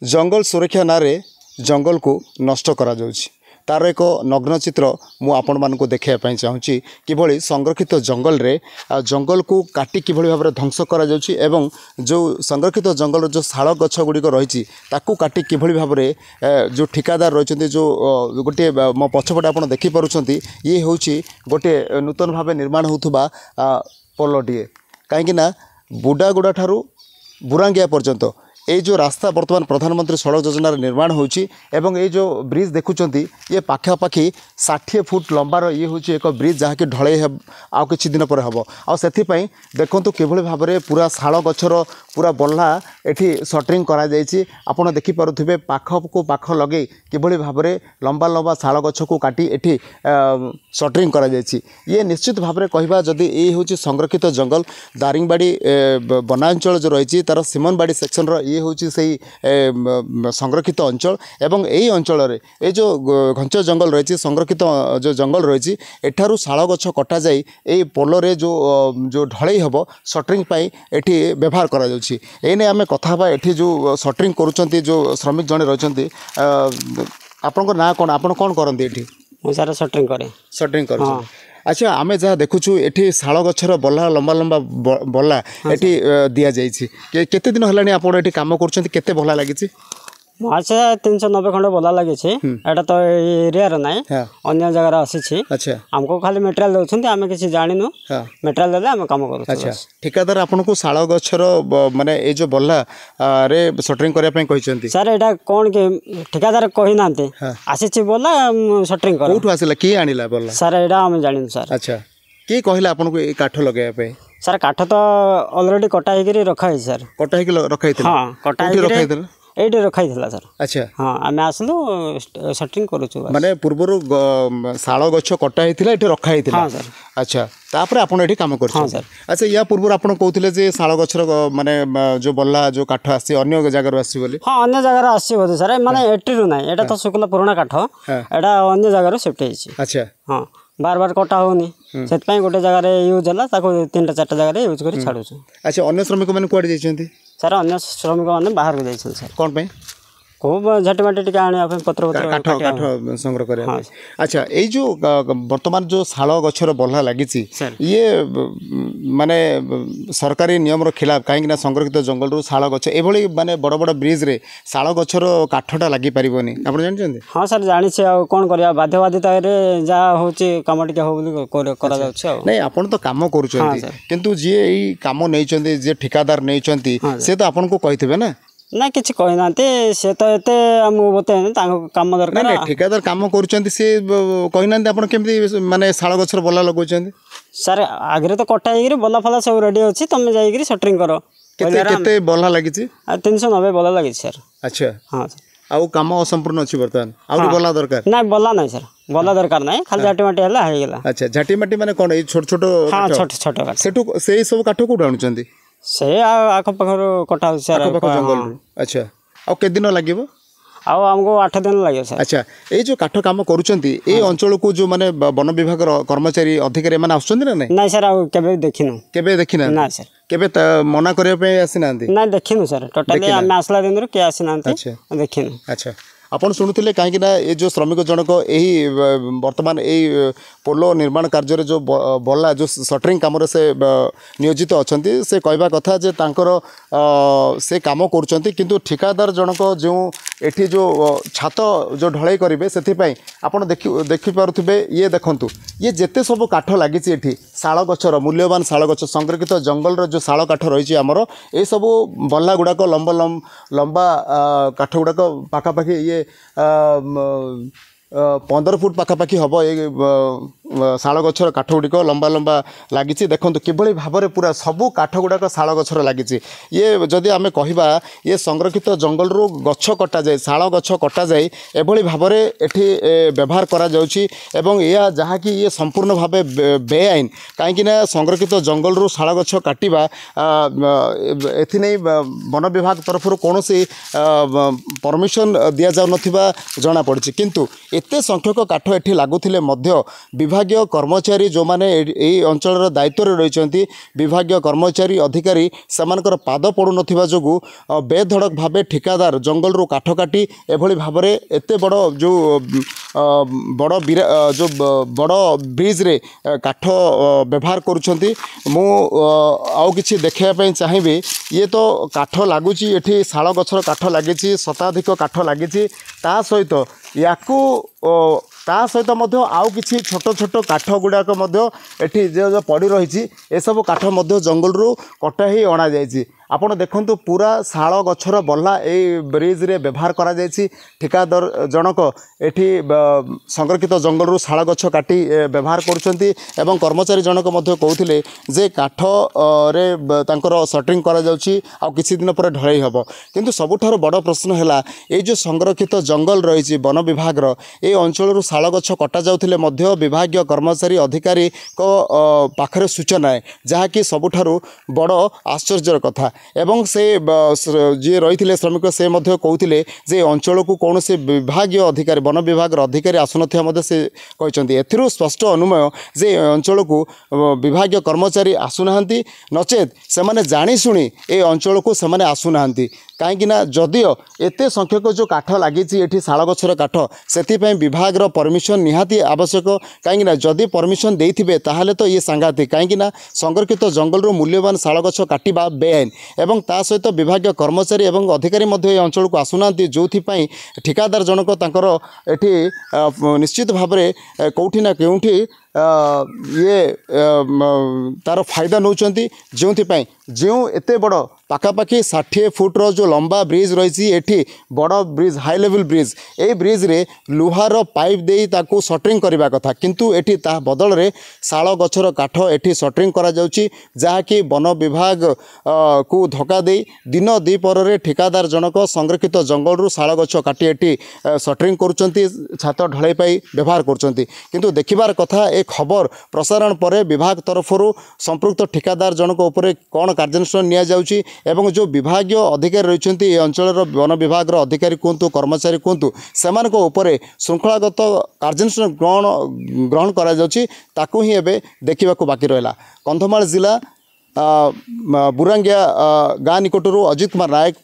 जंगल सुरक्षा नारे जंगल को नष्ट करा जाउछि तार एक नग्न चित्र मु आपण मानक देखाई चाहूँगी किभली संरक्षित जंगल रे जंगल को काटी किभली भाव ध्वंस करा जाउछि एवं जो संरक्षित जंगल जो शाल गछ गुड़िक रही ताकू काटी किभली भाव जो ठिकादार रही जो गोटे मो पछपटे आप देखिपुंट ये हूँ गोटे नूतन भाव निर्माण होउथुबा पोलटीए कहीं बुडागुड़ा ठारू बुरांगिया पर्यंत ये जो रास्ता बर्तमान प्रधानमंत्री सड़क योजनार निर्माण होची एवं ये जो ब्रिज देखुंट ये पाखापाखि 60 फुट लंबार ये हूँ एक ब्रिज जहाँकि ढले आउ कि दिन पर हम आउ से देखूँ किभली भाव में पूरा शाल गछर पूरा बल्ला एठी सटरिंग करा जायछि आपण देखि पारुथिबे पाख को पाख लगे किभली भाव में लंबा लंबा शाल गछ को काटी एठी सटरिंग करा जायछि ये निश्चित भाव में कहबा जदि ये हूँ संरक्षित जंगल दारिंगबाड़ी वनांचल जो रही तार सिमनबाड़ी सेक्शन ये हूँ से संरक्षित अंचल एवं यही अंचल ये जो घंच जंगल रही संरक्षित जो जंगल रही एठारू शाल गछ कटा जाई ए पोलरे जो जो ढलई हम सटरिंग पाई एठी व्यवहार करा जाउछि एने आमे कथा बा एठी जो सटरिंग करूचंती जो श्रमिक जने रहचंती आपन ना कोन आपन कोन करंती एठी मु सारा सटरिंग कर अच्छा आमे जहाँ देखुछु एठी शाल गछर बल्ला लंबा लंबा बल्ला एठी दिया जाइछि केते दिन हलानी आपण एठी काम करछंती केते बल्ला लागिछि अच्छा 390 खंड बल्ला लगे एटा तो एरिया रे नाइ अन्य जगह आसी अच्छा हमको खाली मटेरियल दउछंती आमे किछि जानिनु मटेरियल देले आमे काम करू अच्छा ठेकेदार आपन को शाल गछर माने ए जो बल्ला रे सटरिंग करिया पय कहिसंती सर एटा कोन के ठेकेदार कहि नांते आसी बल्ला सटरिंग कर कोठु आसिला की आनिला बल्ला सर एटा हम जानिनु सर अच्छा की कहिला आपन को ए काठ लगाया पे सर काठ तो ऑलरेडी कटा हेकरी रखा है सर कटा हेकरी रखा है हां कटा हेकरी एटे रखाई थिला सर अच्छा हाँ आम आसलु सटरिंग करूछु माने पूर्वरु शाल गछ कटा हेतिला एटे रखा हेतिला हां सर अच्छा तापर आपण एठी काम करछ हां सर अच्छा या पूर्वर आपण कहउथिले जे शाल गछर माने जो बल्ला जो काठ आसी अन्य जगह रो आसी बोली हां अन्य जगह रो आसी बोली सर माने एटी रो नाही एटा तो सुकला पुराना काठ एटा अन्य जगह रो शिफ्ट हेछि अच्छा हां बार बार कटा होनी सेत पई गोटे जगह रे यूज होला ताको 3टा 4टा जगह रे यूज करी छाडू अच्छा अन्य श्रमिक माने कोड जाइछंती सर अन्य श्रमिक मैंने बाहर को जाइए सर कौन पे खूब झटमाटे टी आने पत्र काठ काठ संग्रह कर अच्छा ये जो वर्तमान जो शाल गछर बल्ला लगी ये माने सरकारी नियम खिलाफ कहीं संरक्षित जंगल रू शाल गछ एभली माने बड़ बड़ ब्रिज रे शाल गछर काठटा लगी पारिबोनी आपण जानछन हां सर जानि छै आ कोन करिया बाध्यबाधिता रे जा होची काम टिका हो बोली करा जाउ छै नै आपण तो काम करूछंती किंतु जे ई काम नै चंती जे ठेकेदार नै चंती से तो आपण को कहिथिबे ना ना किसी कही ना से तो एते हमको बताए काम दरकार ना ठेकेदार काम करूछंती से कही ना आपण केमती माने शाल गछर बल्ला लगौछंती सर आगरे तो कटा हेकरी बल्ला फला सब रेडी अछि तमे जाईकरी सटरिंग करो केते केते बल्ला लागिछि 390 बल्ला लागि सर अच्छा हां आउ काम असंपूर्ण अछि वर्तमान आउ बल्ला दरकार ना बल्ला नै सर बल्ला दरकार नै खाली झाटी माटी हला हे गेला अच्छा झाटी माटी माने कोन ए छोट छोट हां छोट छोट काठ सेटु सेही सब काठ को आनुचंती से आख पाखर कटा सर जंगल अच्छा आ के दिन लागिबो आउ हमको 8 दिन लगे सर अच्छा ए जो काठ काम करूचंती ए अंचल को जो माने वन विभाग कर्मचारी अधिकारी माने आछुचंती ना नै सर आ केबे देखिना ना सर केबे मना करे पे आसिनांती ना देखिनु सर टोटली हम आसला दिन रो के आसिनांती अच्छा देखिनु अच्छा आपण शुणुले कहीं ये जो श्रमिक जनक यही वर्तमान यही पोलो निर्माण कार्य जो बल्ला जो सटरिंग कम से नियोजित अच्छा से कहवा कथा जे तांकर से काम कर किंतु ठिकादार जनक जो एठी जो छात जो ढलई करेंगे से आपड़ देखिपे ये देखु ये जिते सब काठ लगी एठी शाल गछर मूल्यवान शाल गछ संरक्षित जंगल जो शाल काठ रही आमर ये सब बल्ला गुड़ाक लंबा लंबा काठ गुड़ाक पाखापाखि ये 15 फुट पाखापाखि हम ये शाल गछर काठ गुड़िक लंबा लंबा लगी देखो किभली भाव में पूरा सबू काठ गुड़ाक शाल गछर लगी ये जदि आम कहवा ये संरक्षित जंगल रू गछ कटा जाए शाल गछ कटा जाए एभली भाव में एठी व्यवहार करा जाउछि एवं या जहाँ कि ये संपूर्ण भाव बेआईन कहीं संरक्षित जंगल रू शाल गछ काटिबा एथि वन विभाग तरफ कौन परमिशन दि जाऊ जना पड़ी किंतु एते संख्यक काठ एठी लागुथिले मध्य विभागीय कर्मचारी जो माने एई अंचलर दायित्व रे रहिचंती विभागीय कर्मचारी अधिकारी सेमानकर पाद पडु नथिबा जोगु बेधड़क भाबे ठिकादार जंगल रु काठ काटी एभली भाबरे एते बड़ जो जो बड़ ब्रिज रे काठ व्यवहार करुछंती मु आउ किछि देखिया पई चाहिबे ये तो काठ लागुची एठी शाल गछर काठ लागिची शताधिक काठ लागिची ता सहित याकू ता सहित मध्य आउ किछि छोट छोट काठ गुडाक मध्य एठी जो पड़ी रही ए सब काठ मध्य जंगल रु कटा ही अणा जायछि आपण देखंतु पूरा शाल गछर बल्ला ए ब्रिज रे व्यवहार करा जायछि ठिकादार जनक एठी संरक्षित जंगल रु शाल गछ काटी व्यवहार करुछंती एवं कर्मचारी जनक मध्य कहउथिले जे काठ रे तांकर सटरिंग करा जाउछि आ किछि दिन पर ढळै हबो किंतु सबुठार बड़ प्रश्न हैला ए जो संरक्षित जंगल रहिछि वन विभाग रो ए अंचल रु शाल गछ कटा जाउथिले मध्य विभागीय कर्मचारी अधिकारी को पाखरे सूचना है जहाँकि सबुठारु बड़ आश्चर्यर कथा एवं से जी रही श्रमिक से कहते जे अंचल को कौन से विभागीय अधिकारी वन विभाग अधिकारी आसुन से कहते एथिरू स्पष्ट अनुमय जे अंचल को विभागीय कर्मचारी आसुना नचेत से माने जानी शुणी ए अंचल को से माने आसुना कहीं जदियो एते संख्यक जो काठ लगी शाल गछर काठ से विभाग परमिशन निहाती आवश्यक कहीं जदि परमिशन देथिबे ताहले तो ये सांघातिक कहीं संरक्षित जंगल रु मूल्यवान शाल गछ काटिबा बेआईन एवं ता सहित विभागीय कर्मचारी एवं अधिकारी मध्य अंचल को आसुना जो ठिकादार जनक तांकर एठी निश्चित भाव में कौटी ना केउठी ये तार फायदा नौचंती जो जो एते बड़ पाखापाखि 60 फुट्र जो लंबा ब्रिज रही एठी बड़ ब्रिज हाई लेवल ब्रिज ए ब्रिज रे लुहार पाइप देई ताकू सटरिंग करबा कथा किंतु एठी ता बदल रे शाल गछर काठ एठी सटरिंग करा जाउची जहाँकि वन विभाग को धक्का दे दिन द्विपर रे ठिकादार जनक संरक्षित जंगल रु शाल गछ काटी एठी सटरिंग करुचंती छात ढलाई पाई व्यवहार करुचंती किंतु देखिबार कथा ए खबर प्रसारण पर विभाग तरफरु संपृक्त ठिकादार जनक उपरे कौन कार्यानुष्ठान निया जाउची एवं जो विभागीय अधिकारी रहिचंती ए अंचलर वन विभाग अधिकारी कहतु कर्मचारी कहतु सेमानक उपरे श्रृंखलागत कार्यानुष्ठान ग्रहण करा जाउची ताकू ही एबे देखिबाकू बाकी रहला। कंधमाल जिला बुरांगिया गाँ निकटरू अजित कुमार नायक।